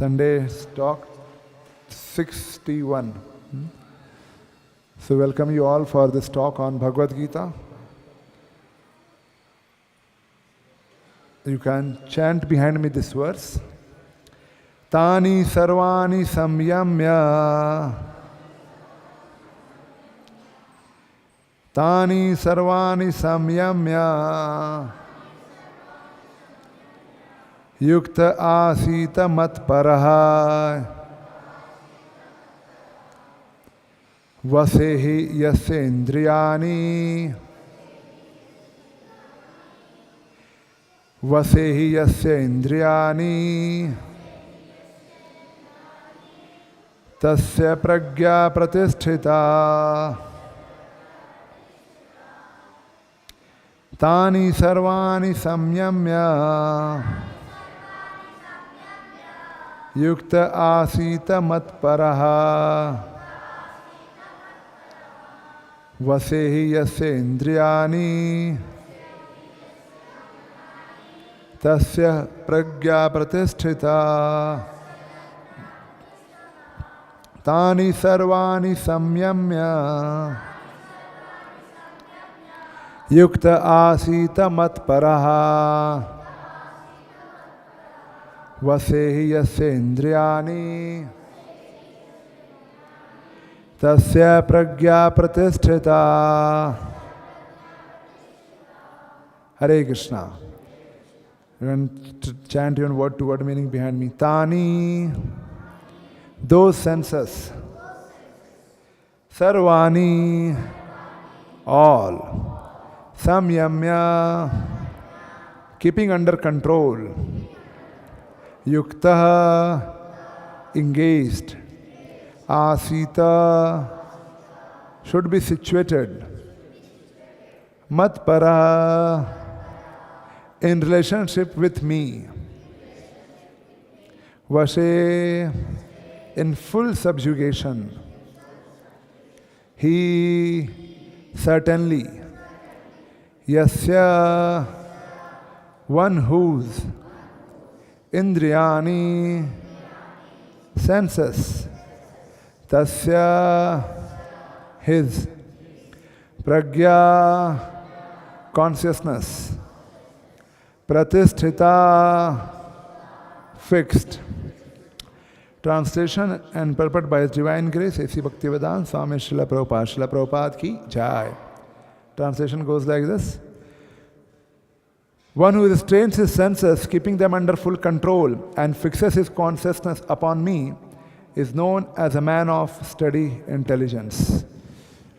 Sunday's talk 61. So welcome you all for this talk on Bhagavad Gita. You can chant behind me this verse. Tani sarvani samyamya. Tani sarvani samyamya. Yukta asita matparaha. Vasehi yasya indriyani. Vasehi yasya indriyani. Tasya pragya pratisthita. Tani sarvani samyamya. Yukta asita matparaha. Vasehi yasya indriyani. Tasya pragya pratisthita. Tani sarvani samyamya. Yukta asita matparaha. Vasehi yasya indriyani. Tasya pragya pratisthita. Hare Krishna. You can chant even word to word meaning behind me. Tani, those senses. Sarvani, all. Samyamya, keeping under control. Yukta, engaged. Asita, should be situated. Matpara, in relationship with me. Vashe, in full subjugation. He, certainly. Yasya, one whose. Indriyani, senses. Tasya, his. Pragya, consciousness. Pratisthita, fixed. Translation and purport by His Divine Grace, A.C. Bhaktivedanta Swami Srila Prabhupada. Srila Prabhupada ki jai. Translation goes like this. One who restrains his senses, keeping them under full control, and fixes his consciousness upon me, is known as a man of steady intelligence.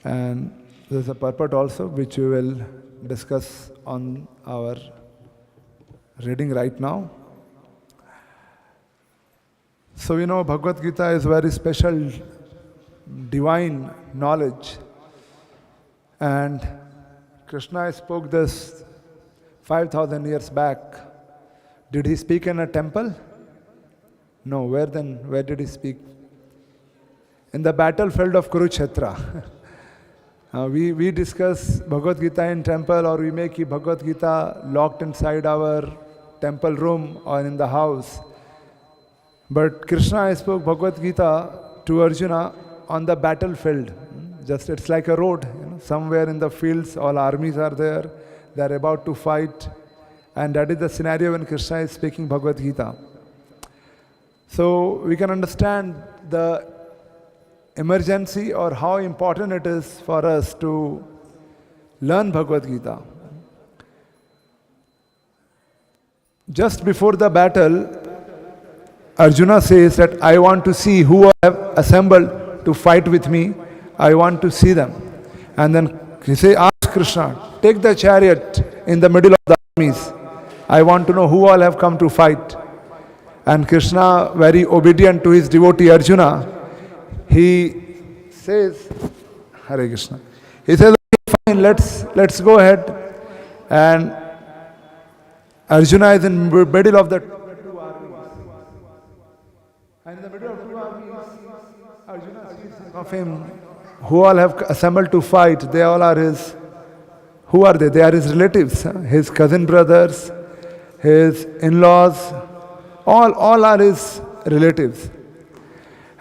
And there's a purport also which we will discuss on our reading right now. So we know Bhagavad Gita is very special divine knowledge. And Krishna spoke this 5,000 years back. Did he speak in a temple? No. Where then? Where did he speak? In the battlefield of Kurukshetra. We discuss Bhagavad Gita in temple, or we make Bhagavad Gita locked inside our temple room or in the house. But Krishna spoke Bhagavad Gita to Arjuna on the battlefield. Just it's like a road. Somewhere in the fields, all armies are there. They are about to fight. And that is the scenario when Krishna is speaking Bhagavad Gita. So we can understand the emergency or how important it is for us to learn Bhagavad Gita. Just before the battle, Arjuna says that I want to see who have assembled to fight with me. I want to see them. And then he says, ask Krishna, take the chariot in the middle of the armies. I want to know who all have come to fight. And Krishna, very obedient to his devotee Arjuna, he says, Hare Krishna. He says, okay, fine, let's go ahead. And Arjuna is in the middle of the two armies. And in the middle of two armies, Arjuna sees of him, who all have assembled to fight. They all are his. Who are they? They are his relatives, his cousin brothers, his in-laws. All are his relatives.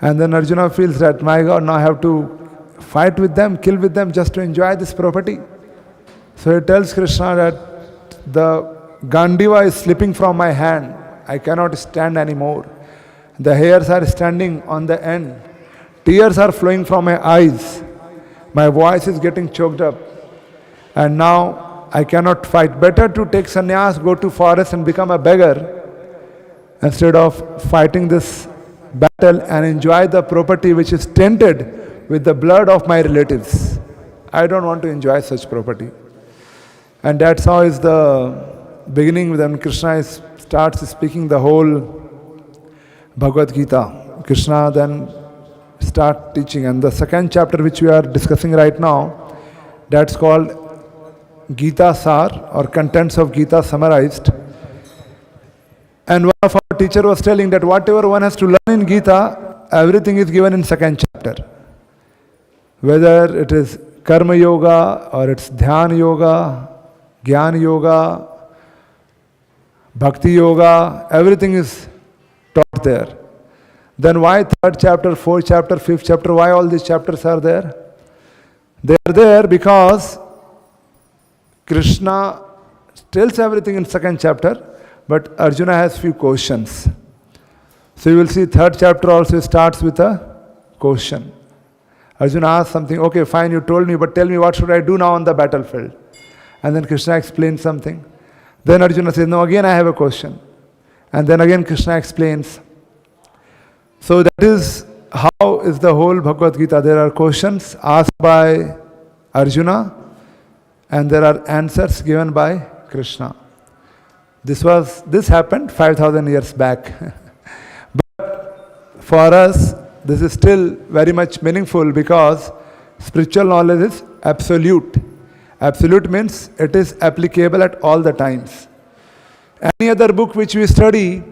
And then Arjuna feels that, my God, now I have to fight with them, kill with them just to enjoy this property. So he tells Krishna that the Gandiva is slipping from my hand. I cannot stand anymore. The hairs are standing on the end. Tears are flowing from my eyes. My voice is getting choked up. And now I cannot fight. Better to take sannyas, go to forest and become a beggar instead of fighting this battle and enjoy the property which is tainted with the blood of my relatives. I don't want to enjoy such property. And that's how is the beginning when Krishna starts speaking the whole Bhagavad Gita. Krishna then start teaching. And the second chapter which we are discussing right now, that's called Gita Sar, or contents of Gita summarized. And one of our teacher was telling that whatever one has to learn in Gita, everything is given in second chapter. Whether it is Karma Yoga, or it's Dhyana Yoga, Jnana Yoga, Bhakti Yoga, everything is taught there. Then why third chapter, fourth chapter, fifth chapter, why all these chapters are there? They are there because Krishna tells everything in second chapter, but Arjuna has few questions. So you will see third chapter also starts with a question. Arjuna asks something, okay fine, you told me, but tell me what should I do now on the battlefield? And then Krishna explains something. Then Arjuna says, no, again I have a question. And then again Krishna explains. So that is how is the whole Bhagavad Gita. There are questions asked by Arjuna and there are answers given by Krishna. This happened 5,000 years back. But for us, this is still very much meaningful because spiritual knowledge is absolute. Absolute means it is applicable at all the times. Any other book which we study,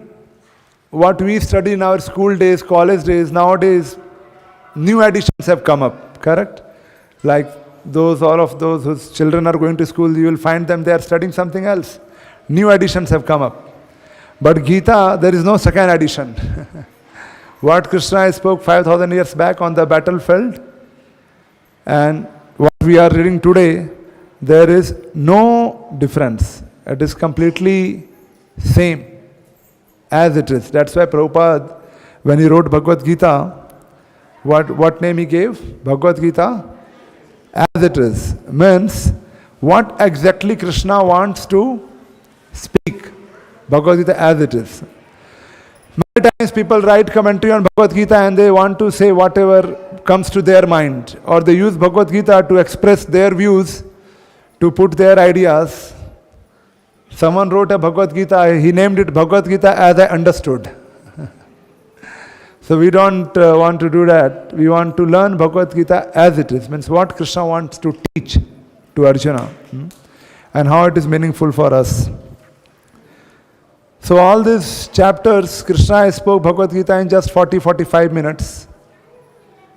what we study in our school days, college days, nowadays, new additions have come up, correct? Like all of those whose children are going to school, you will find them, they are studying something else. New additions have come up. But Gita, there is no second addition. What Krishna spoke 5,000 years back on the battlefield and what we are reading today, there is no difference. It is completely same as it is. That's why Prabhupada, when he wrote Bhagavad Gita, what name he gave? Bhagavad Gita as it is. Means what exactly Krishna wants to speak. Bhagavad Gita as it is. Many times people write commentary on Bhagavad Gita and they want to say whatever comes to their mind, or they use Bhagavad Gita to express their views, to put their ideas. Someone wrote a Bhagavad Gita, he named it Bhagavad Gita as I understood. So we don't want to do that. We want to learn Bhagavad Gita as it is, means what Krishna wants to teach to Arjuna and how it is meaningful for us. So all these chapters, Krishna spoke Bhagavad Gita in just 40-45 minutes.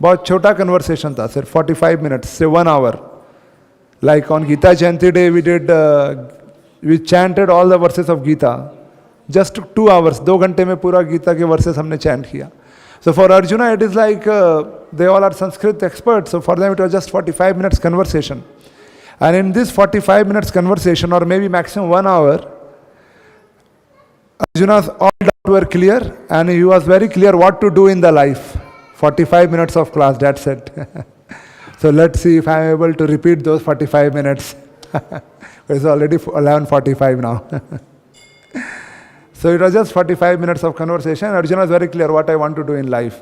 बहुत छोटा conversation था, सिर्फ 45 minutes, say 1 hour. Like on Gita Jayanti day, we chanted all the verses of Gita. Just took 2 hours, 2 घंटे में पूरा गीता के verses हमने chant किया. So for Arjuna, it is like they all are Sanskrit experts. So for them, it was just 45 minutes conversation. And in this 45 minutes conversation, or maybe maximum 1 hour, Arjuna's all doubts were clear, and he was very clear what to do in the life. 45 minutes of class, that's it. So let's see if I am able to repeat those 45 minutes. It's already 11:45 now. So it was just 45 minutes of conversation. Arjuna is very clear what I want to do in life.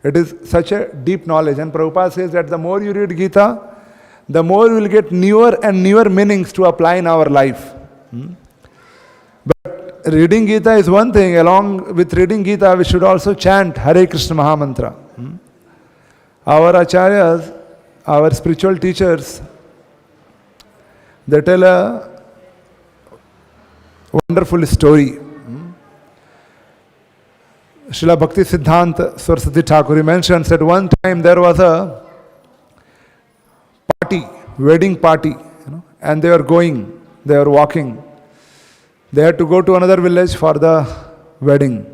It is such a deep knowledge. And Prabhupada says that the more you read Gita, the more you will get newer and newer meanings to apply in our life. But reading Gita is one thing. Along with reading Gita, we should also chant Hare Krishna Mahamantra. Our acharyas, our spiritual teachers, they tell a wonderful story. Srila Bhakti Siddhanta Saraswati Thakur mentions that one time there was a party, wedding party, and they were walking. They had to go to another village for the wedding.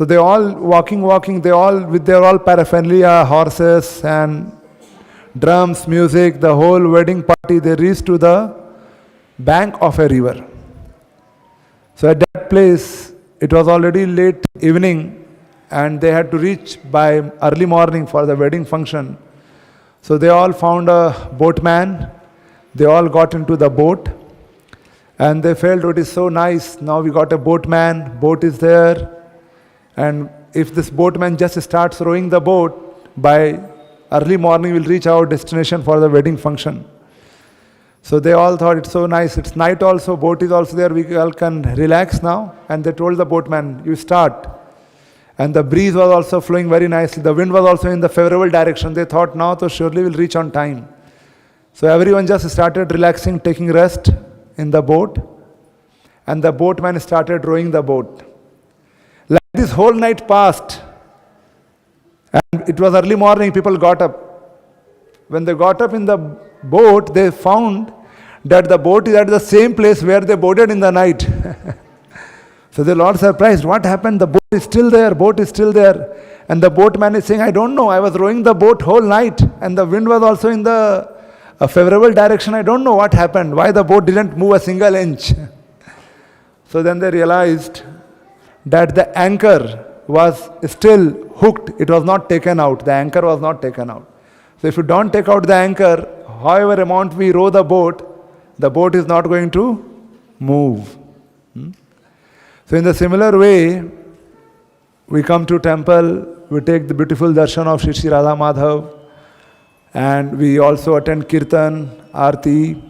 So they all walking, they all with their all paraphernalia, horses and drums, music, the whole wedding party, they reached to the bank of a river. So at that place, it was already late evening and they had to reach by early morning for the wedding function. So they all found a boatman, they all got into the boat and they felt it is so nice, now we got a boatman, boat is there, and if this boatman just starts rowing the boat, by early morning we'll reach our destination for the wedding function. So they all thought it's so nice, it's night also, boat is also there, we all can relax now. And they told the boatman, you start. And the breeze was also flowing very nicely, the wind was also in the favorable direction. They thought now so surely we'll reach on time. So everyone just started relaxing, taking rest in the boat. And the boatman started rowing the boat. Like this whole night passed. And it was early morning, people got up. When they got up in the boat, they found that the boat is at the same place where they boarded in the night. So they were all surprised. What happened? The boat is still there, boat is still there. And the boatman is saying, I don't know, I was rowing the boat whole night and the wind was also in the favorable direction. I don't know what happened, why the boat didn't move a single inch. So then they realized that the anchor was still hooked. It was not taken out. The anchor was not taken out. So if you don't take out the anchor, however amount we row the boat is not going to move. So in the similar way, we come to temple, we take the beautiful darshan of Shri Shri Radha Madhav, and we also attend Kirtan, Aarti.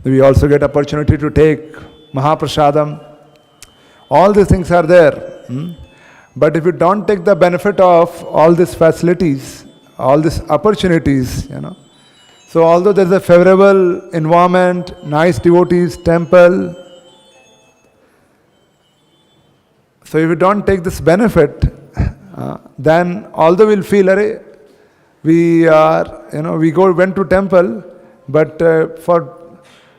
We also get opportunity to take Mahaprasadam. All these things are there. But if you don't take the benefit of all these facilities, all these opportunities, so although there is a favorable environment, nice devotees, temple, so if you don't take this benefit, then although we'll feel, we went to temple, but for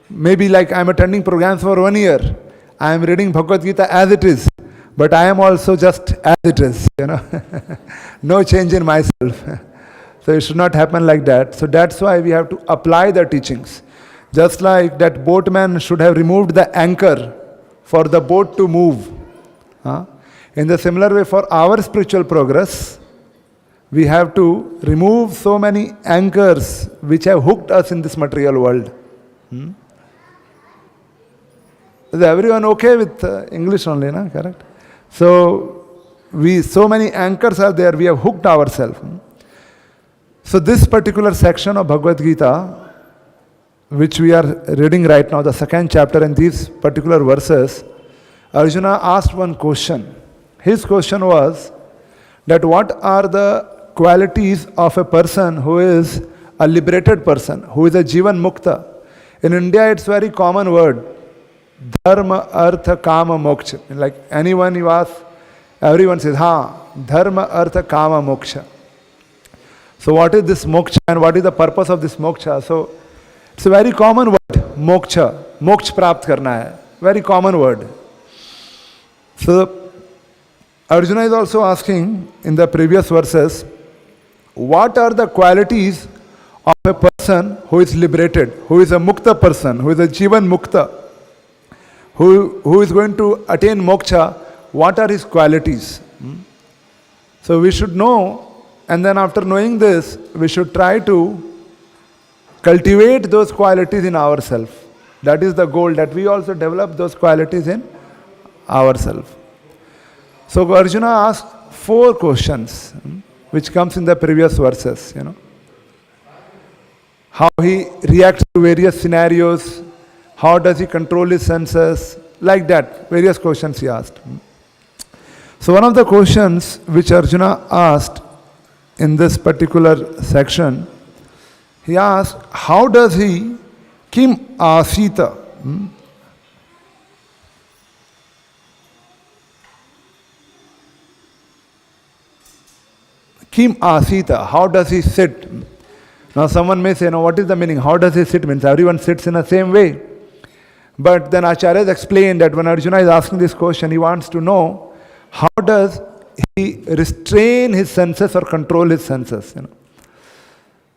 maybe like I'm attending programs for 1 year, I am reading Bhagavad Gita as it is, but I am also just as it is, no change in myself. So it should not happen like that. So that's why we have to apply the teachings. Just like that boatman should have removed the anchor for the boat to move. In the similar way, for our spiritual progress, we have to remove so many anchors which have hooked us in this material world. Is everyone okay with English only, na? Correct? So many anchors are there, we have hooked ourselves. So this particular section of Bhagavad Gita, which we are reading right now, the second chapter and these particular verses, Arjuna asked one question. His question was that what are the qualities of a person who is a liberated person, who is a Jivan Mukta? In India, it's very common word, Dharma, Artha, Kama, Moksha. Like anyone you ask, everyone says, Dharma, Artha, Kama, Moksha. So what is this moksha and what is the purpose of this moksha? So it's a very common word, moksha. Moksha prapt karna hai. Very common word. So Arjuna is also asking in the previous verses, what are the qualities of a person who is liberated, who is a mukta person, who is a jivan mukta, who is going to attain moksha? What are his qualities? So we should know. And then after knowing this, we should try to cultivate those qualities in ourselves. That is the goal, that we also develop those qualities in ourselves. So Arjuna asked 4 questions, which comes in the previous verses. How he reacts to various scenarios, how does he control his senses, like that, various questions he asked. So one of the questions which Arjuna asked in this particular section, he asked, how does he kim asita? Kim asita, how does he sit? Now someone may say, what is the meaning? How does he sit? Means everyone sits in the same way. But then Acharyas explained that when Arjuna is asking this question, he wants to know how does he restrain his senses or control his senses?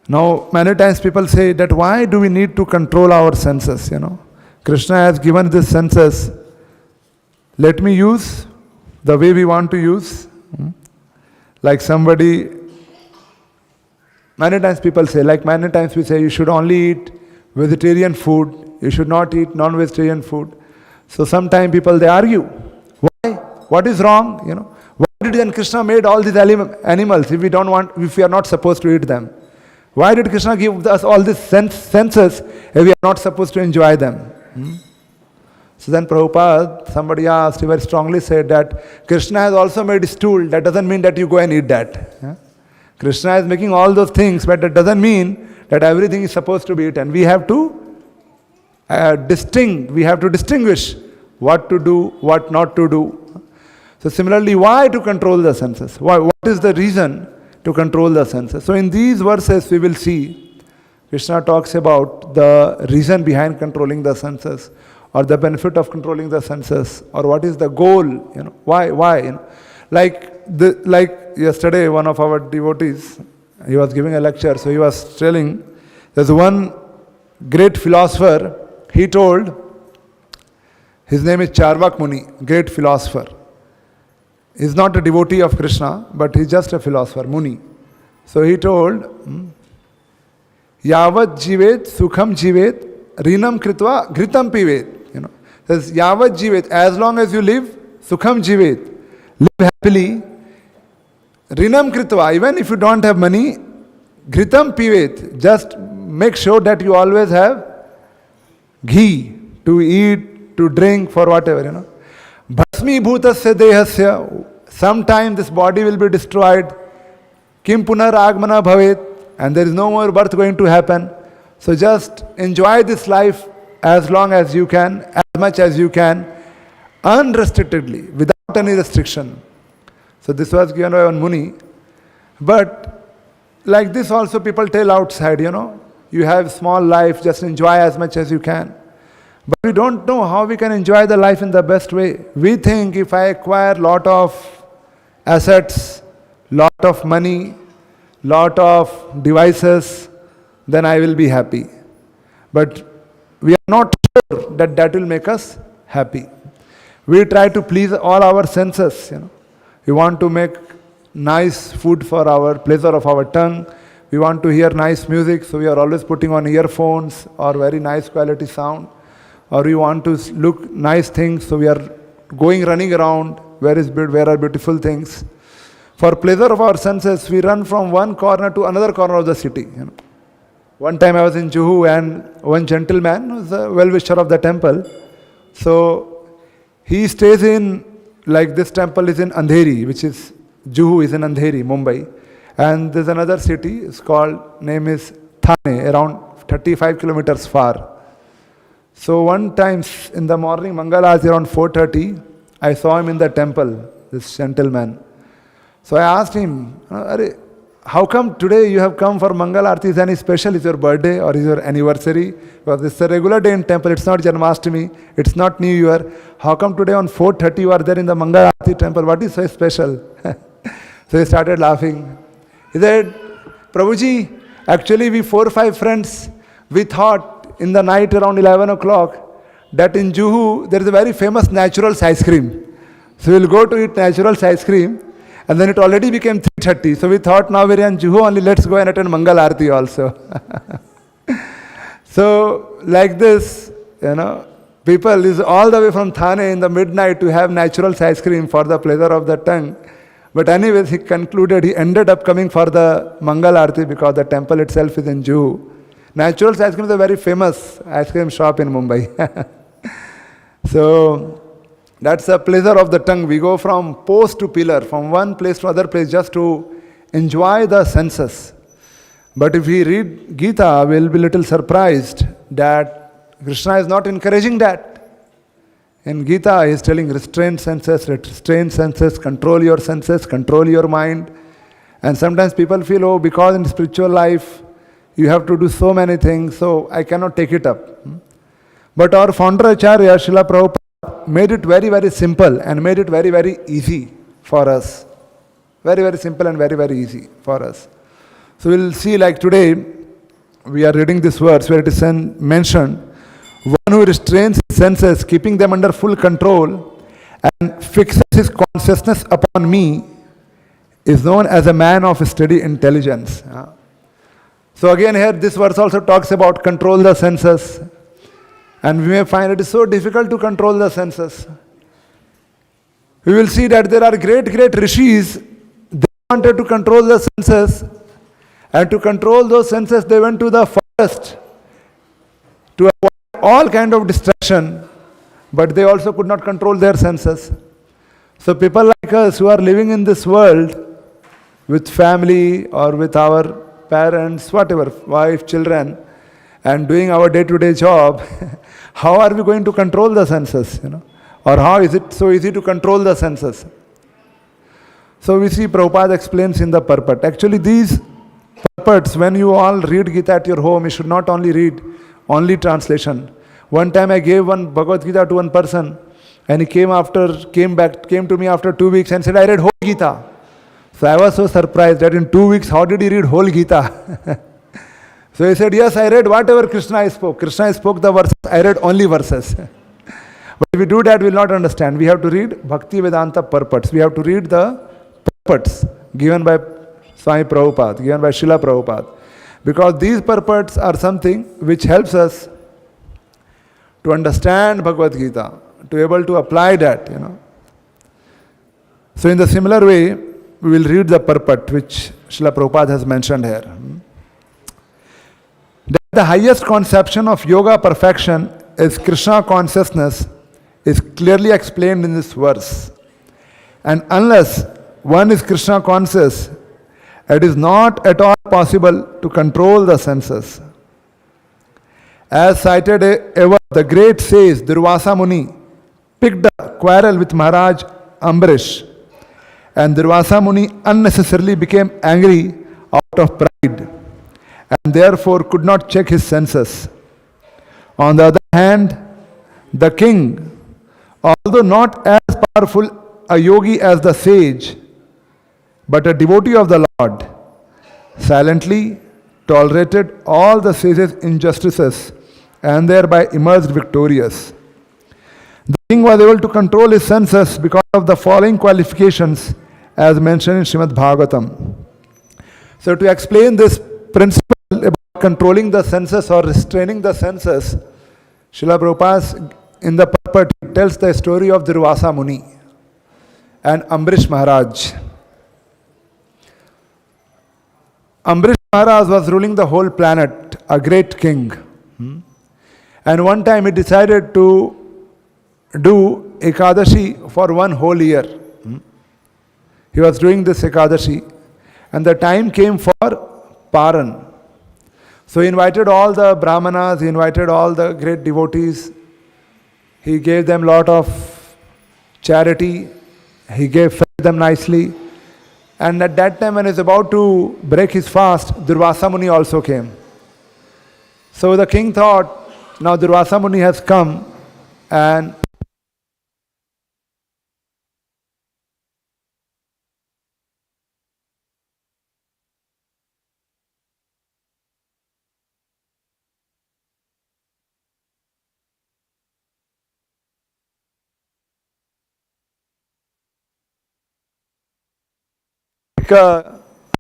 Now, many times people say that why do we need to control our senses? Krishna has given these senses. Let me use the way we want to use. Like somebody, many times people say, many times we say you should only eat vegetarian food, you should not eat non-vegetarian food. So sometimes people, they argue. Why? What is wrong? Why did then Krishna made all these animals if we are not supposed to eat them? Why did Krishna give us all these senses if we are not supposed to enjoy them? So then Prabhupada, somebody asked, he very strongly said that Krishna has also made stool. That doesn't mean that you go and eat that. Krishna is making all those things, but that doesn't mean that everything is supposed to be eaten. We have to distinguish what to do, what not to do. So similarly, why to control the senses? What is the reason to control the senses? So in these verses we will see Krishna talks about the reason behind controlling the senses, or the benefit of controlling the senses, or what is the goal, why. Like yesterday, one of our devotees, he was giving a lecture, so he was telling, there's one great philosopher, he told, his name is Charvak Muni, great philosopher. He's not a devotee of Krishna, but he's just a philosopher, Muni. So he told, Yavat jivet sukham jivet rinam kritvaghritam pivet. Says Yavat jivet, as long as you live, sukham jivet, live happily. Rinam kritva, even if you don't have money, ghritam pivet, just make sure that you always have ghee to eat, to drink, for whatever, Bhasmi bhutasya dehasya, sometime this body will be destroyed. Kim punar agmana bhavet, and there is no more birth going to happen. So just enjoy this life as long as you can, as much as you can, unrestrictedly, without any restriction. So this was given by one Muni. But like this also people tell outside, you have small life, just enjoy as much as you can. But we don't know how we can enjoy the life in the best way. We think if I acquire lot of assets, lot of money, lot of devices, then I will be happy. But we are not sure that that will make us happy. We try to please all our senses. We want to make nice food for our pleasure of our tongue. We want to hear nice music, so we are always putting on earphones or very nice quality sound. Or we want to look nice things, so we are running around, where are beautiful things. For pleasure of our senses, we run from one corner to another corner of the city. One time I was in Juhu, and one gentleman was a well-wisher of the temple. So he stays in, this temple is in Andheri, which is, Juhu is in Andheri, Mumbai. And there's another city, name is Thane, around 35 kilometers far. So one time in the morning, Mangalas around 4:30, I saw him in the temple, this gentleman. So I asked him, how come today you have come for Mangal Aarti? Is any special? Is your birthday or is your anniversary? Because it's a regular day in temple, it's not Janmashtami, it's not New Year. How come today on 4:30 you are there in the Mangal Aarti temple? What is so special? So he started laughing. He said, Prabhuji, actually we 4 or 5 friends, we thought in the night around 11 o'clock that in Juhu there is a very famous naturals ice cream. So we'll go to eat naturals ice cream, and then it already became 3:30. So we thought now we're in Juhu only, let's go and attend Mangal Aarti also. So like this, people is all the way from Thane in the midnight to have naturals ice cream for the pleasure of the tongue. But anyways, he ended up coming for the Mangal Aarti because the temple itself is in Juhu. Naturals ice cream is a very famous ice cream shop in Mumbai. So that's the pleasure of the tongue. We go from post to pillar, from one place to other place, just to enjoy the senses. But if we read Gita, we'll be a little surprised that Krishna is not encouraging that. In Gita, he is telling restrain senses, control your senses, control your mind. And sometimes people feel, because in spiritual life, you have to do so many things, so I cannot take it up. But our founder Acharya, Srila Prabhupada, made it very, very simple and made it very, very easy. for us. Very, very simple and very, very easy for us. So we'll see, like today, we are reading this verse where it is mentioned, one who restrains his senses, keeping them under full control, and fixes his consciousness upon me, is known as a man of steady intelligence. So again here, this verse also talks about control the senses. And we may find it is so difficult to control the senses. We will see that there are great, great rishis. They wanted to control the senses. And to control those senses, they went to the forest to avoid all kind of distraction. But they also could not control their senses. So people like us who are living in this world with family or with our parents, whatever, wife, children, and doing our day-to-day job, how are we going to control the senses? Or how is it so easy to control the senses? So we see Prabhupada explains in the purport. Actually, these purports, when you all read Gita at your home, you should not only read only translation. One time I gave one Bhagavad Gita to one person, and he came to me after 2 weeks and said, I read whole Gita. So I was so surprised that in 2 weeks, how did he read whole Gita? So he said, yes, I read whatever Krishna spoke. Krishna spoke the verses, I read only verses. But if we do that, we will not understand. We have to read Bhakti Vedanta purports. We have to read the purports given by Swami Prabhupada, given by Srila Prabhupada. Because these purports are something which helps us to understand Bhagavad Gita, to be able to apply that, So in the similar way, we will read the purport which Srila Prabhupada has mentioned here. That the highest conception of yoga perfection is Krishna consciousness is clearly explained in this verse. And unless one is Krishna conscious, it is not at all possible to control the senses. As cited ever, the great sage Durvasa Muni picked a quarrel with Maharaj Ambrish, and Durvasa Muni unnecessarily became angry out of pride, and therefore could not check his senses. On the other hand, the king, although not as powerful a yogi as the sage, but a devotee of the Lord, silently tolerated all the sage's injustices and thereby emerged victorious. The king was able to control his senses because of the following qualifications as mentioned in Srimad Bhagavatam. So to explain this principle about controlling the senses or restraining the senses, Srila Prabhupada in the purport tells the story of Durvasa Muni and Ambrish Maharaj. Ambrish Maharaj was ruling the whole planet, a great king. And one time he decided to do Ekadashi for one whole year. He was doing this Ekadashi, and the time came for Paran. So he invited all the Brahmanas, he invited all the great devotees, he gave them a lot of charity, he fed them nicely. And at that time when he was about to break his fast, Durvasa Muni also came. So the king thought, now Durvasa Muni has come and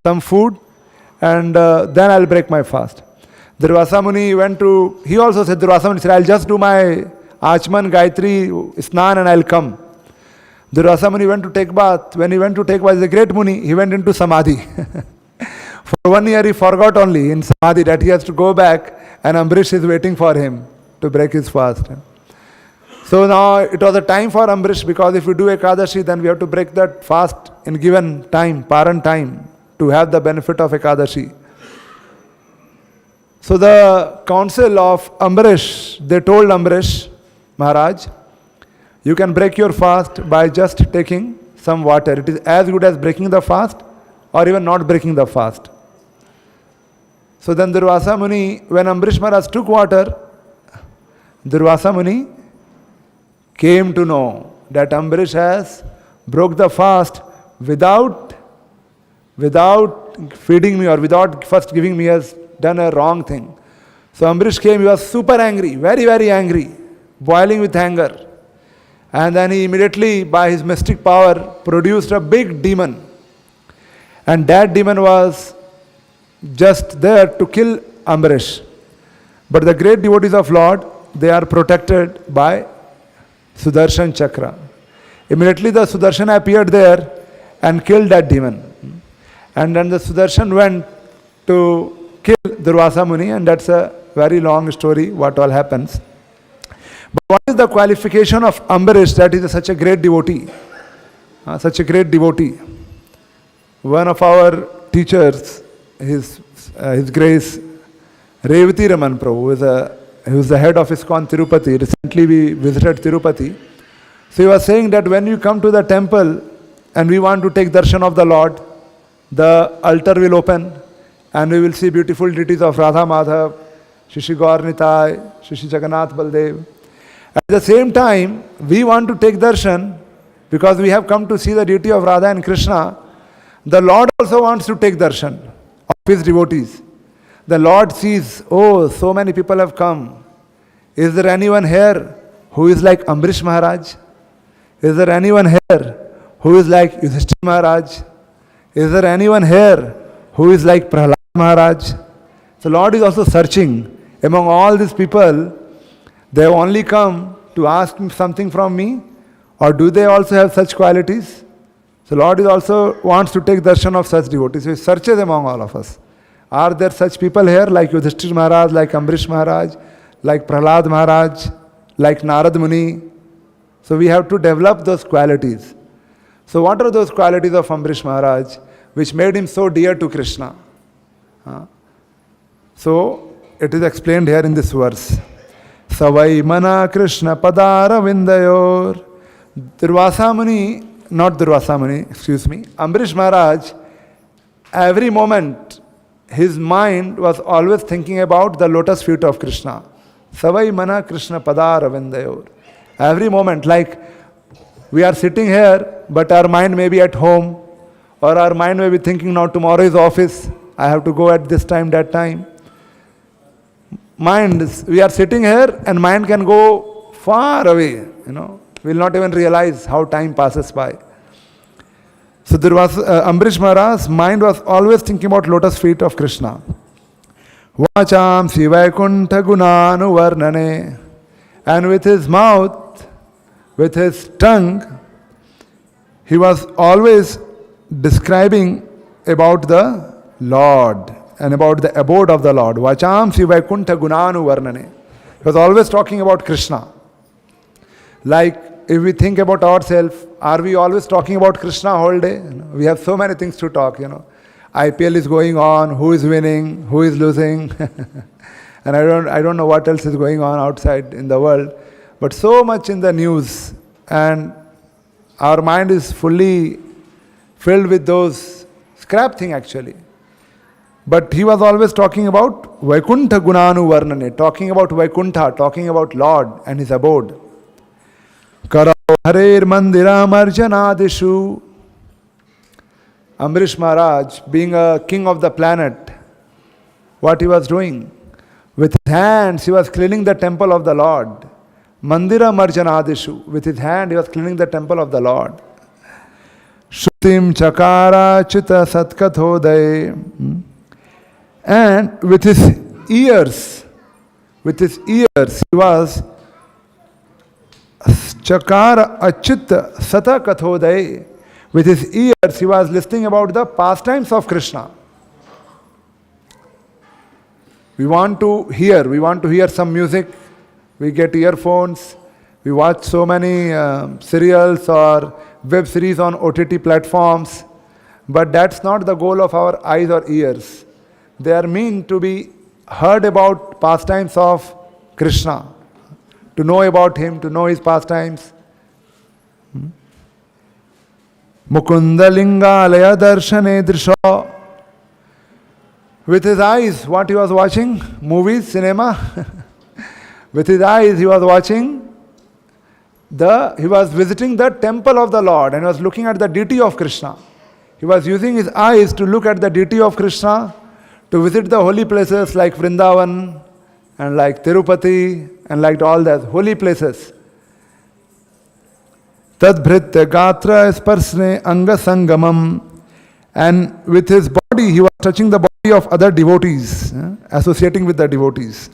some food and then I'll break my fast. Durvasa Muni he also said, Durvasa Muni said, I'll just do my Achman, Gayatri, Snan and I'll come. Durvasa Muni went to take bath. When he went to take bath, he's a great Muni, he went into Samadhi. For 1 year he forgot only in Samadhi that he has to go back and Ambrish is waiting for him to break his fast. So now it was a time for Ambrish, because if we do Ekadashi, then we have to break that fast in given time, Paran time, to have the benefit of Ekadashi. So the council of Ambrish, they told Ambrish, Maharaj, you can break your fast by just taking some water. It is as good as breaking the fast or even not breaking the fast. So then Durvasa Muni, when Ambrish Maharaj took water, Durvasa Muni came to know that Ambrish has broke the fast without feeding me or without first giving me, has done a wrong thing. So Ambrish came, he was super angry, very, very angry, boiling with anger. And then he immediately, by his mystic power, produced a big demon. And that demon was just there to kill Ambrish. But the great devotees of Lord, they are protected by Sudarshan Chakra. Immediately the Sudarshan appeared there and killed that demon. And then the Sudarshan went to kill Durvasa Muni, and that's a very long story, what all happens. But what is the qualification of Ambarish that is such a great devotee? Such a great devotee. One of our teachers, His Grace Revati Raman Prabhu, who is the head of ISKCON Tirupati. Recently we visited Tirupati. So he was saying that when you come to the temple and we want to take darshan of the Lord, the altar will open and we will see beautiful deities of Radha Madhav, Shishi Gaur Nitai, Shishi Jagannath Baldev. At the same time, we want to take darshan because we have come to see the deity of Radha and Krishna. The Lord also wants to take darshan of His devotees. The Lord sees, oh, so many people have come. Is there anyone here who is like Ambrish Maharaj? Is there anyone here who is like Yudhishthira Maharaj? Is there anyone here who is like Prahlad Maharaj? So Lord is also searching among all these people. They have only come to ask something from me, or do they also have such qualities? So Lord is also wants to take darshan of such devotees. So He searches among all of us. Are there such people here like Yudhishthira Maharaj, like Ambrish Maharaj, like Prahlad Maharaj, like Narad Muni? So we have to develop those qualities. So what are those qualities of Ambrish Maharaj which made him so dear to Krishna? So it is explained here in this verse. Savai mana Krishna padara vindayor. Durvasa Muni, not Durvasa Muni, excuse me, Ambrish Maharaj, every moment his mind was always thinking about the lotus feet of Krishna. Savai mana Krishna padara vindayor. Every moment, like we are sitting here, but our mind may be at home, or our mind may be thinking, now tomorrow is office, I have to go at this time, that time. We are sitting here and mind can go far away, we will not even realize how time passes by. So there was Ambrish Maharaj's mind was always thinking about lotus feet of Krishna. Vacham Sivaikuntha Gunanu Varnane. And with his mouth, with his tongue, he was always describing about the Lord and about the abode of the Lord. Vacham Sivaikuntha Gunanu Varnane. He was always talking about Krishna. Like if we think about ourselves, are we always talking about Krishna whole day? We have so many things to talk, IPL is going on, who is winning, who is losing. And I don't know what else is going on outside in the world. But so much in the news, and our mind is fully filled with those scrap thing actually. But he was always talking about Vaikuntha Gunanu Varnane, talking about Vaikuntha, talking about Lord and His abode. Karo Harer Mandira Marjanadishu. Ambrish Maharaj, being a king of the planet, what he was doing? With his hands, he was cleaning the temple of the Lord. Mandira Marjanadishu. With his hand, he was cleaning the temple of the Lord. Shrutim Chakara Chita Satkathodai. And with his ears, he was Chakara Achita Sata Kathodai. With his ears, he was listening about the pastimes of Krishna. We want to hear some music. We get earphones. We watch so many serials or web series on OTT platforms. But that's not the goal of our eyes or ears. They are meant to be heard about pastimes of Krishna. To know about Him, to know His pastimes. Mukunda Lingalaya Darshane Drisha. With his eyes, what he was watching? Movies, cinema. With his eyes, he was watching he was visiting the temple of the Lord and was looking at the deity of Krishna. He was using his eyes to look at the deity of Krishna, to visit the holy places like Vrindavan and like Tirupati and like all that holy places. Tad bhritya gatra sparsne anga sangamam. And with his body, he was touching the body of other devotees, associating with the devotees.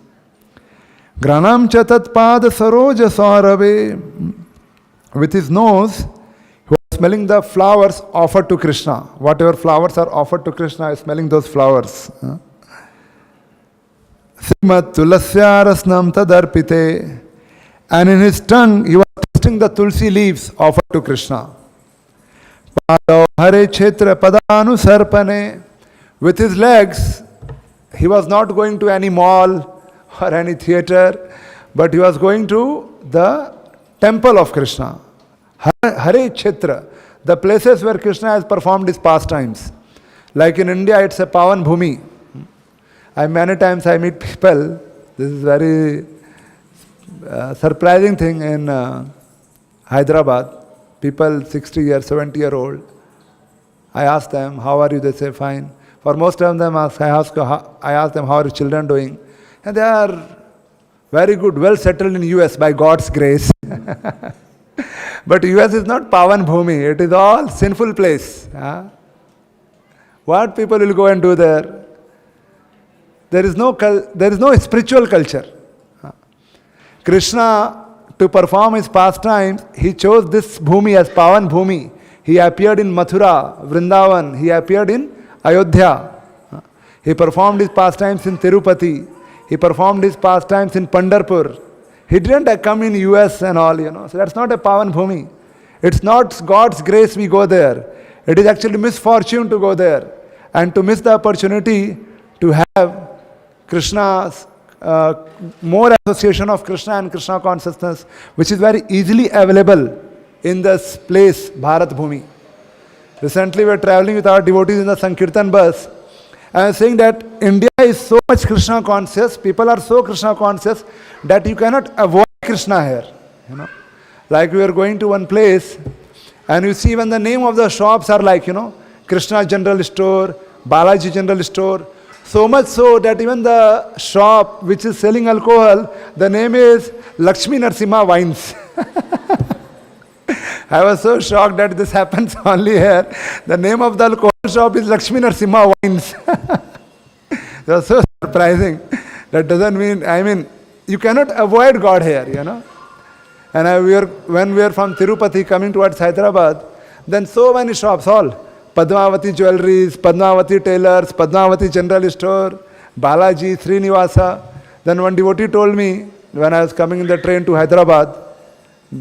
Granam cha tat pad saroja saurave. With his nose, he was smelling the flowers offered to Krishna. Whatever flowers are offered to Krishna, is smelling those flowers. Srimat tulasya rasnam tadarpite. And in his tongue, he was tasting the tulsi leaves offered to Krishna. Padav hare kshetra padanu sarpane. With his legs, he was not going to any mall or any theater, but he was going to the temple of Krishna. Hare kshetra, the places where Krishna has performed his pastimes. Like in India, it's a Pavan Bhumi. Many times I meet people, this is very surprising thing in Hyderabad. People 60 years, 70-year-old. I ask them, how are you? They say, fine. For most of them, I ask them, how are your children doing? And they are very good, well settled in US by God's grace. But US is not Pavan Bhumi, it is all sinful place. What people will go and do there? There is no spiritual culture. Krishna, to perform his pastimes, he chose this Bhumi as Pavan Bhumi. He appeared in Mathura, Vrindavan, he appeared in Ayodhya. He performed his pastimes in Tirupati. He performed his pastimes in Pandharpur. He didn't come in US and all, So that's not a Pavan Bhumi. It's not God's grace we go there. It is actually misfortune to go there. And to miss the opportunity to have Krishna's, more association of Krishna and Krishna consciousness, which is very easily available in this place, Bharat Bhumi. Recently we were traveling with our devotees in the Sankirtan bus. I was saying that India is so much Krishna conscious, people are so Krishna conscious that you cannot avoid Krishna here. Like we are going to one place and you see even the name of the shops are like, Krishna General Store, Balaji General Store. So much so that even the shop which is selling alcohol, the name is Lakshmi Narsimha Wines. I was so shocked that this happens only here. The name of the alcohol shop is Lakshmi Narsimha Wines. It was so surprising. That doesn't mean, you cannot avoid God here, And when we were from Tirupati coming towards Hyderabad, then so many shops, all. Padmavati Jewelries, Padmavati Tailors, Padmavati General Store, Balaji, Srinivasa. Then one devotee told me, when I was coming in the train to Hyderabad,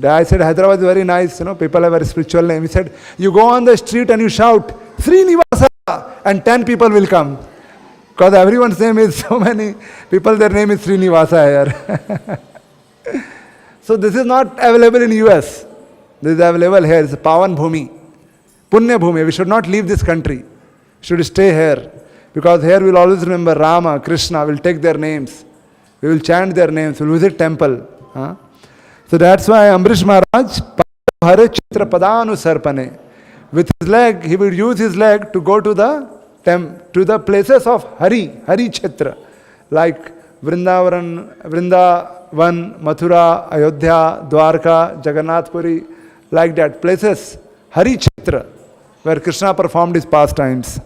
I said, Hyderabad is very nice, people have a very spiritual name. He said, you go on the street and you shout, Srinivasa, and 10 people will come. Because everyone's name is so many people, their name is Srinivasa here. So this is not available in US. This is available here. It's a Pavan Bhumi. Punya Bhumi. We should not leave this country. We should stay here. Because here we'll always remember Rama, Krishna, we'll take their names. We will chant their names, we'll visit temple. So that's why Ambrish Maharaj, Hare Chitra Padanu Sarpane. With his leg, he would use his leg to go to the places of Hari Chitra. Like Vrindavan, Mathura, Ayodhya, Dwarka, Jagannath Puri, like that. Places, Hari Chitra, where Krishna performed his pastimes.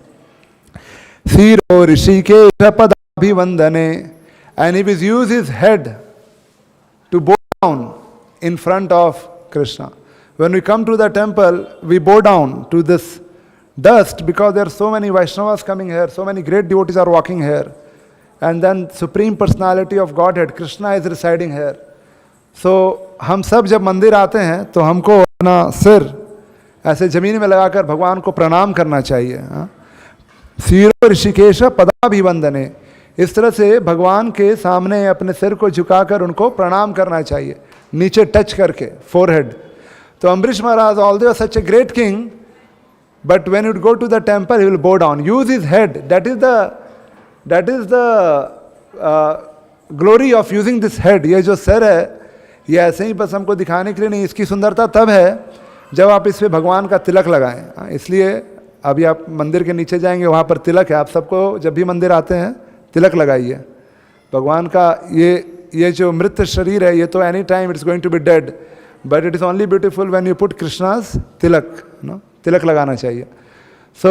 Siro Rishikesha Padabhivandane. And he will use his head to bow down in front of Krishna. When we come to the temple, we bow down to this dust because there are so many Vaishnavas coming here, so many great devotees are walking here. And then Supreme Personality of Godhead, Krishna is residing here. So, हम सब जब मंदिर आते हैं तो हमको अपना सिर ऐसे जमीन में लगाकर भगवान को प्रणाम करना चाहिए. सीरो ऋषिकेश पदाभिवंदने. इस तरह से भगवान के सामने अपने सिर को झुकाकर उनको प्रणाम करना चाहिए, नीचे टच करके, forehead. So Ambrish Maharaj, although such a great king, but when you go to the temple, he will bow down, use his head. That is the glory of using this head. ये जो सिर है, ये ऐसे ही बस हमको दिखाने के लिए नहीं, इसकी सुंदरता तब है जब आप इस पे भगवान का तिलक लगाएं. इसलिए अभी आप मंदिर के नीचे जाएंगे, वहाँ पर तिलक है। आप सबको जब भी मंदिर आते हैं तिलक लगाइए। भगवान का ये जो मृत शरीर है, ये तो any time it's going to be dead, but it is only beautiful when you put Krishna's tilak, no, तिलक लगाना चाहिए। सो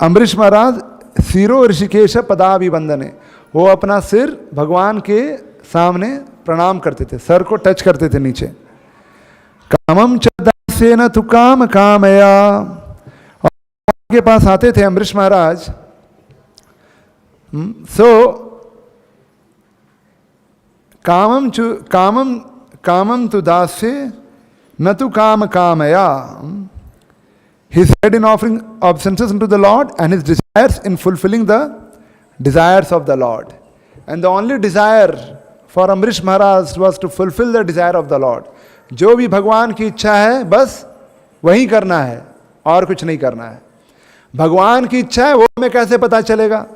अम्बरीश महाराज सिरो ऋषिकेश पदाभिवंदने, वो अपना सिर भगवान के सामने प्रणाम करते थे, सर को टच करते थे नीचे। कामम च दासेन तु काम कामया, और के पास आते थे अम्बरीश महाराज। सो कामम तु दास्य न तु काम कामया, his head in offering obeisances unto the Lord, and his desires in fulfilling the desires of the Lord. And the only desire for Amrish Maharaj was to fulfill the desire of the Lord. जो भी भगवान की इच्छा है बस वही करना है, और कुछ नहीं करना है। भगवान की इच्छा है वो हमें कैसे पता चलेगा?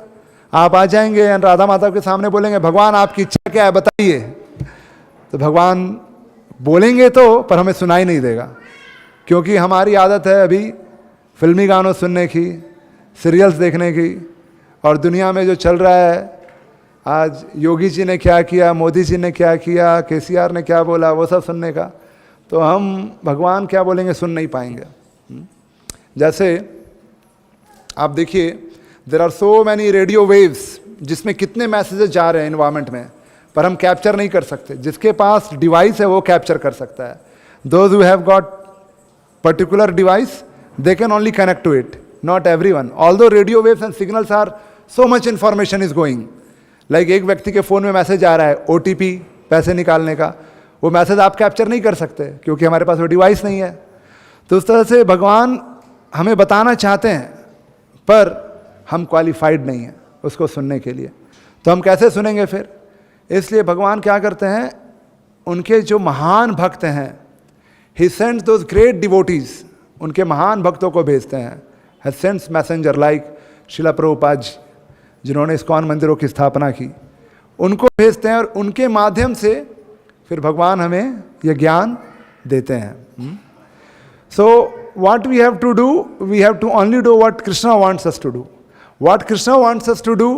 आप आ जाएंगे और राधा माता के सामने बोलेंगे भगवान आपकी इच्छा क्या है बताइए, तो भगवान बोलेंगे तो, पर हमें सुनाई नहीं देगा, क्योंकि हमारी आदत है अभी फिल्मी गानों सुनने की, सीरियल्स देखने की, और दुनिया में जो चल रहा है, आज योगी जी ने क्या किया, मोदी जी ने क्या किया, केसीआर ने क्या बोला, वो सब सुनने का, तो हम भगवान क्या बोलेंगे सुन नहीं पाएंगे। जैसे आप देखिए, there are so many radio waves, जिसमें कितने मैसेजेस जा रहे हैं इन्वायरमेंट में, पर हम कैप्चर नहीं कर सकते। जिसके पास डिवाइस है वो कैप्चर कर सकता है। Those who have got particular device, they can only connect to it, not everyone. Although radio waves and signals are, so much information is going. Like एक व्यक्ति के फ़ोन में मैसेज आ रहा है OTP पैसे निकालने का, वो मैसेज आप कैप्चर नहीं कर सकते क्योंकि हमारे पास वो डिवाइस नहीं है। तो उस तरह से भगवान हमें बताना चाहते हैं, पर हम क्वालिफाइड नहीं हैं उसको सुनने के लिए, तो हम कैसे सुनेंगे फिर? इसलिए भगवान क्या करते हैं, उनके जो महान भक्त हैं, He sends those great devotees, उनके महान भक्तों को भेजते हैं। He sends messenger like शिला प्रभुपाद जी, जिन्होंने ISKCON मंदिरों की स्थापना की, उनको भेजते हैं, और उनके माध्यम से फिर भगवान हमें यह ज्ञान देते हैं। So what we have to do, we have to only do what Krishna wants us to do. What Krishna wants us to do,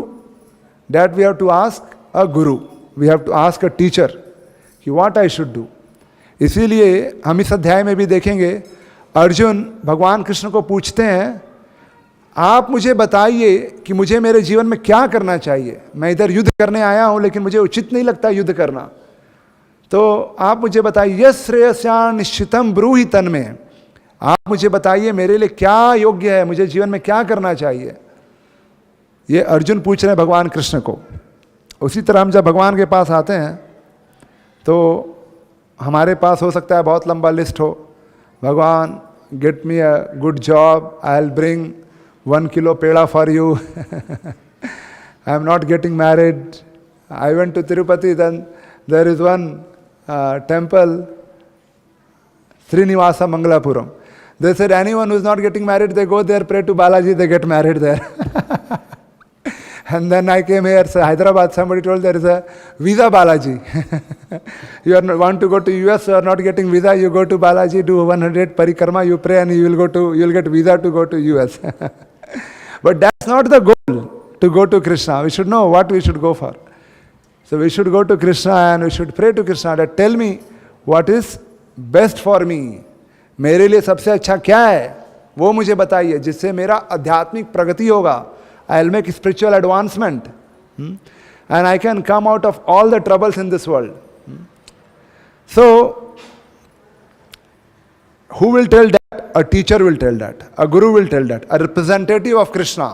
that we have to ask a guru, we have to ask a teacher कि what I should do. इसीलिए हम इस अध्याय में भी देखेंगे, अर्जुन भगवान कृष्ण को पूछते हैं, आप मुझे बताइए कि मुझे मेरे जीवन में क्या करना चाहिए। मैं इधर युद्ध करने आया हूँ, लेकिन मुझे उचित नहीं लगता युद्ध करना, तो आप मुझे बताइए, यस श्रेयस्या निश्चितम ब्रूहि तन्मे, आप मुझे बताइए मेरे लिए क्या योग्य है, मुझे जीवन में क्या करना चाहिए। ये अर्जुन पूछ रहे हैं भगवान कृष्ण को। उसी तरह हम जब भगवान के पास आते हैं तो हमारे पास हो सकता है बहुत लंबा लिस्ट हो, भगवान get me a good job, I will bring 1 kilo peda for you, I am not getting married, I went to Tirupati, then there is one temple Srinivasa Mangalapuram. They said anyone who is not getting married, they go there, pray to Balaji, they get married there. And then I came here, so Hyderabad, somebody told there is a visa Balaji. You want to go to US, you are not getting visa, you go to Balaji, do 100 parikrama, you pray, and you will get visa to go to US. But that's not the goal, to go to Krishna. We should know what we should go for. So we should go to Krishna and we should pray to Krishna that tell me what is best for me. मेरे लिए सबसे अच्छा क्या है वो मुझे बताइए, जिससे मेरा आध्यात्मिक प्रगति होगा. I'll make spiritual advancement, and I can come out of all the troubles in this world. So, who will tell that? A teacher will tell that. A guru will tell that. A representative of Krishna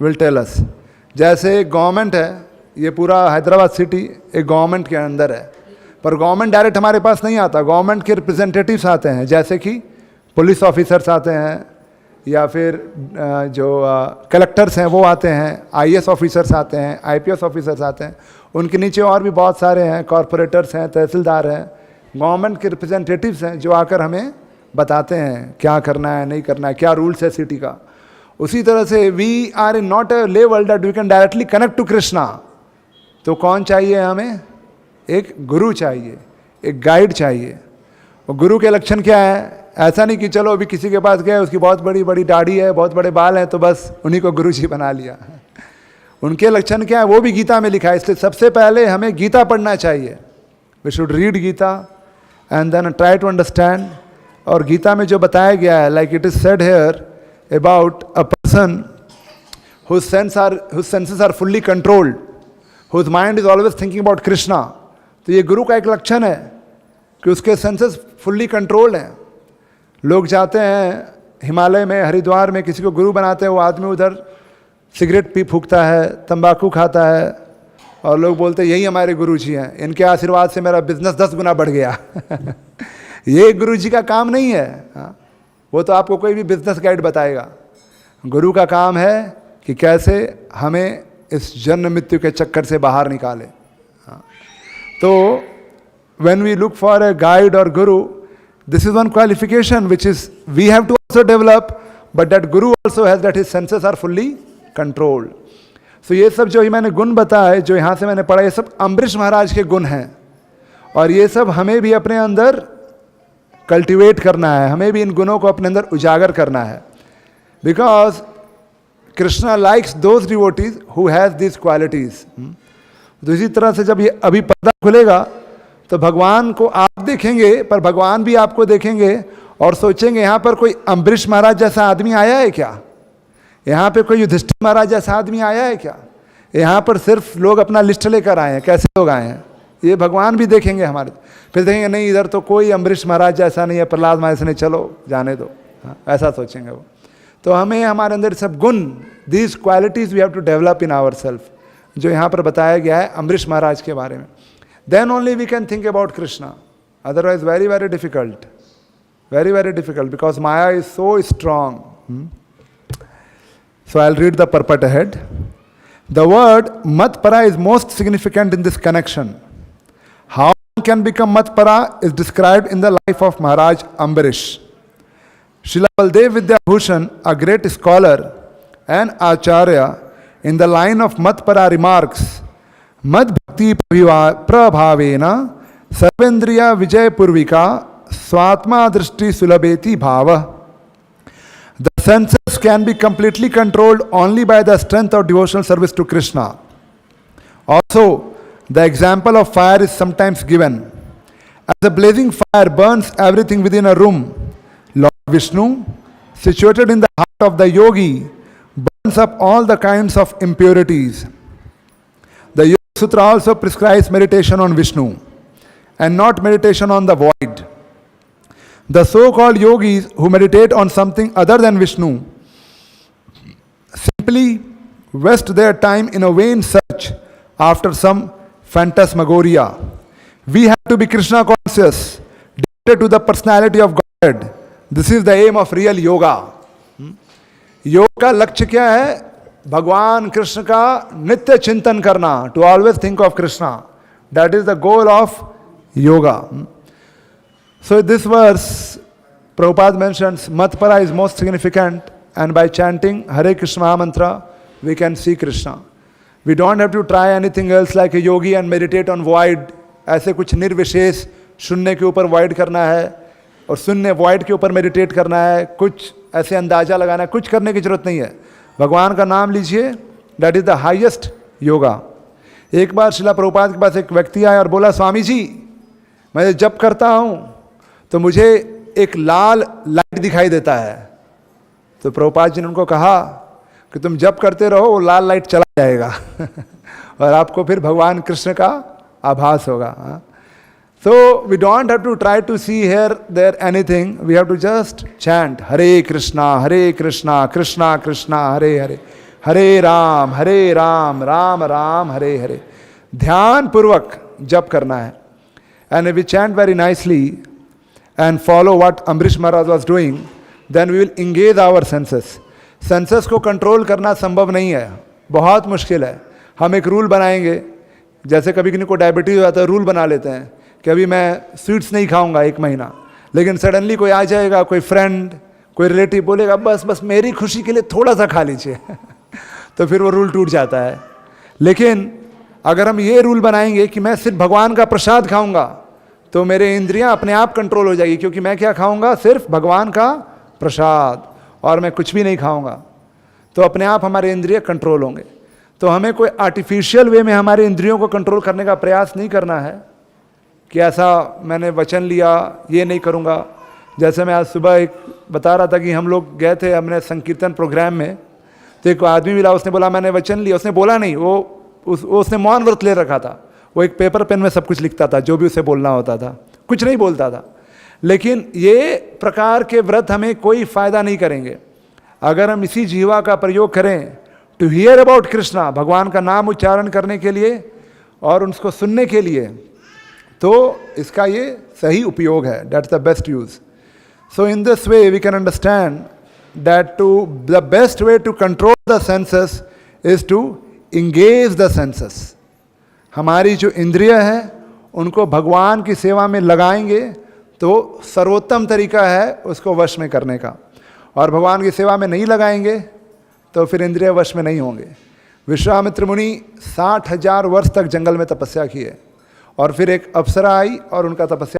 will tell us. जैसे government है, ये पूरा Hyderabad city एक government के अंदर है, पर government direct हमारे पास नहीं आता. गवर्नमेंट के रिप्रेजेंटेटिव्स आते हैं, जैसे कि पुलिस ऑफिसर्स आते हैं, या फिर जो कलेक्टर्स हैं वो आते हैं, आईएएस ऑफिसर्स आते हैं, आईपीएस ऑफिसर्स आते हैं. उनके नीचे और भी बहुत सारे हैं, कॉरपोरेटर्स हैं, तहसीलदार हैं, गवर्नमेंट के रिप्रेजेंटेटिव्स हैं, जो आकर हमें बताते हैं क्या करना है, नहीं करना है, क्या रूल्स है सिटी का. उसी तरह से we are in not a level that we can directly connect to Krishna. तो कौन चाहिए हमें? एक गुरु चाहिए, एक गाइड चाहिए. और गुरु के लक्षण क्या है? ऐसा नहीं कि चलो अभी किसी के पास गए, उसकी बहुत बड़ी बड़ी दाढ़ी है, बहुत बड़े बाल हैं, तो बस उन्हीं को गुरुजी बना लिया। उनके लक्षण क्या है वो भी गीता में लिखा है। इसलिए सबसे पहले हमें गीता पढ़ना चाहिए। We should read Gita and then try to understand. और गीता में जो बताया गया है, like it is said here about a person whose senses are fully controlled, whose mind is always thinking about Krishna। तो ये गुरु का एक लक्षण है कि उसके सेंसेस फुल्ली कंट्रोल्ड हैं। लोग जाते हैं हिमालय में, हरिद्वार में, किसी को गुरु बनाते हैं, वो आदमी उधर सिगरेट पी फूकता है, तंबाकू खाता है, और लोग बोलते हैं यही हमारे गुरु जी हैं, इनके आशीर्वाद से मेरा बिजनेस 10 गुना बढ़ गया। ये गुरु जी का काम नहीं है। हाँ? वो तो आपको कोई भी बिजनेस गाइड बताएगा। गुरु का काम है कि कैसे हमें इस जन्म मृत्यु के चक्कर से बाहर निकाले। हाँ? तो when we look for a guide or guru, this is one qualification which is we have to also develop, but that guru also has that his senses are fully controlled। So ये सब जो मैंने गुण बताए, जो यहाँ से मैंने पढ़ा, ये सब अम्बरीश महाराज के गुण हैं, और ये सब हमें भी अपने अंदर कल्टिवेट करना है, हमें भी इन गुणों को अपने अंदर उजागर करना है। Because Krishna likes those devotees who has this qualities. तो इसी तरह से जब ये अभी पर्दा खुलेगा तो भगवान को आप देखेंगे, पर भगवान भी आपको देखेंगे और सोचेंगे यहाँ पर कोई अम्बरीश महाराज जैसा आदमी आया है क्या, यहाँ पे कोई युधिष्ठिर महाराज जैसा आदमी आया है क्या, यहाँ पर सिर्फ लोग अपना लिस्ट लेकर आए हैं, कैसे लोग आए हैं, ये भगवान भी देखेंगे हमारे। फिर देखेंगे नहीं, इधर तो कोई अम्बरीश महाराज जैसा नहीं है, प्रहलाद महाराज ने, चलो जाने दो। हाँ, ऐसा सोचेंगे वो। तो हमें हमारे अंदर सब गुण, these qualities we have to develop in our self, जो यहाँ पर बताया गया है अम्बरीश महाराज के बारे में। Then only we can think about Krishna, otherwise very very difficult, very very difficult, because maya is so strong. So I'll read the purport ahead. The word Matpara is most significant in this connection. How one can become Matpara is described in the life of Maharaj Ambarish. Srila Baldev Vidyabhushan, a great scholar and acharya, in the line of Matpara remarks, Mad Bhakti Prabhavena Sarvendriya Vijay Purvika Swatma Drishti Sulabeti Bhava. The senses can be completely controlled only by the strength of devotional service to Krishna. Also, the example of fire is sometimes given. As a blazing fire burns everything within a room, Lord Vishnu, situated in the heart of the yogi, burns up all the kinds of impurities. The Yoga Sutra also prescribes meditation on Vishnu and not meditation on the void. The so-called yogis who meditate on something other than Vishnu simply waste their time in a vain search after some phantasmagoria. We have to be Krishna conscious, devoted to the personality of God. This is the aim of real yoga. योग का लक्ष्य क्या है? भगवान कृष्ण का नित्य चिंतन करना, to always think of Krishna. That is the goal of yoga. So this verse, Prabhupada mentions, Matpara is most significant, and by chanting Hare Krishna mantra, we can see Krishna. We don't have to try anything else like a yogi and meditate on void. ऐसे कुछ निर्विशेष शून्य के ऊपर void करना है, और शून्य void के ऊपर meditate करना है, कुछ ऐसे अंदाजा लगाना है, कुछ करने की जरूरत नहीं है। भगवान का नाम लीजिए, that is the highest yoga. एक बार श्रीला प्रभुपाद के पास एक व्यक्ति आया और बोला, स्वामी जी, मैं जप करता हूँ तो मुझे एक लाल लाइट दिखाई देता है। तो प्रभुपाद जी ने उनको कहा कि तुम जप करते रहो, वो लाल लाइट चला जाएगा और आपको फिर भगवान कृष्ण का आभास होगा। So we don't have to try to see here there anything, we have to just chant Hare Krishna Krishna Krishna Hare Hare, Hare Ram Ram Ram Hare Hare. ध्यान पूर्वक जप करना है। And we chant very nicely and follow what Ambarish Maharaj was doing, then we will engage our senses. Senses को control करना संभव नहीं है, बहुत मुश्किल है। हम एक रूल बनाएंगे, जैसे कभी किसी को डायबिटीज होता है, रूल बना लेते हैं कि अभी मैं स्वीट्स नहीं खाऊंगा 1 महीना, लेकिन सडनली कोई आ जाएगा, कोई फ्रेंड, कोई रिलेटिव बोलेगा बस मेरी खुशी के लिए थोड़ा सा खा लीजिए तो फिर वो रूल टूट जाता है। लेकिन अगर हम ये रूल बनाएंगे कि मैं सिर्फ भगवान का प्रसाद खाऊंगा, तो मेरे इंद्रियां अपने आप कंट्रोल हो जाएगी, क्योंकि मैं क्या खाऊंगा? सिर्फ भगवान का प्रसाद, और मैं कुछ भी नहीं खाऊंगा। तो अपने आप हमारे इंद्रिय कंट्रोल होंगे। तो हमें कोई आर्टिफिशियल वे में हमारे इंद्रियों को कंट्रोल करने का प्रयास नहीं करना है कि ऐसा मैंने वचन लिया, ये नहीं करूँगा। जैसे मैं आज सुबह एक बता रहा था कि हम लोग गए थे हमने संकीर्तन प्रोग्राम में, तो एक आदमी मिला, उसने बोला मैंने वचन लिया। उसने बोला नहीं, उसने मौन व्रत ले रखा था। वो एक पेपर पेन में सब कुछ लिखता था, जो भी उसे बोलना होता था, कुछ नहीं बोलता था। लेकिन ये प्रकार के व्रत हमें कोई फायदा नहीं करेंगे अगर हम इसी जीवा का प्रयोग करें टू हियर अबाउट कृष्णा, भगवान का नाम उच्चारण करने के लिए और उनको सुनने के लिए, तो इसका ये सही उपयोग है। That's the best use. So in this way we can understand that the best way to control the senses is to engage the senses. हमारी जो इंद्रिय है उनको भगवान की सेवा में लगाएंगे तो सर्वोत्तम तरीका है उसको वश में करने का। और भगवान की सेवा में नहीं लगाएंगे तो फिर इंद्रिय वश में नहीं होंगे। विश्वामित्र मुनि 60,000 वर्ष तक जंगल में तपस्या की है, और फिर एक अप्सरा आई और उनका तपस्या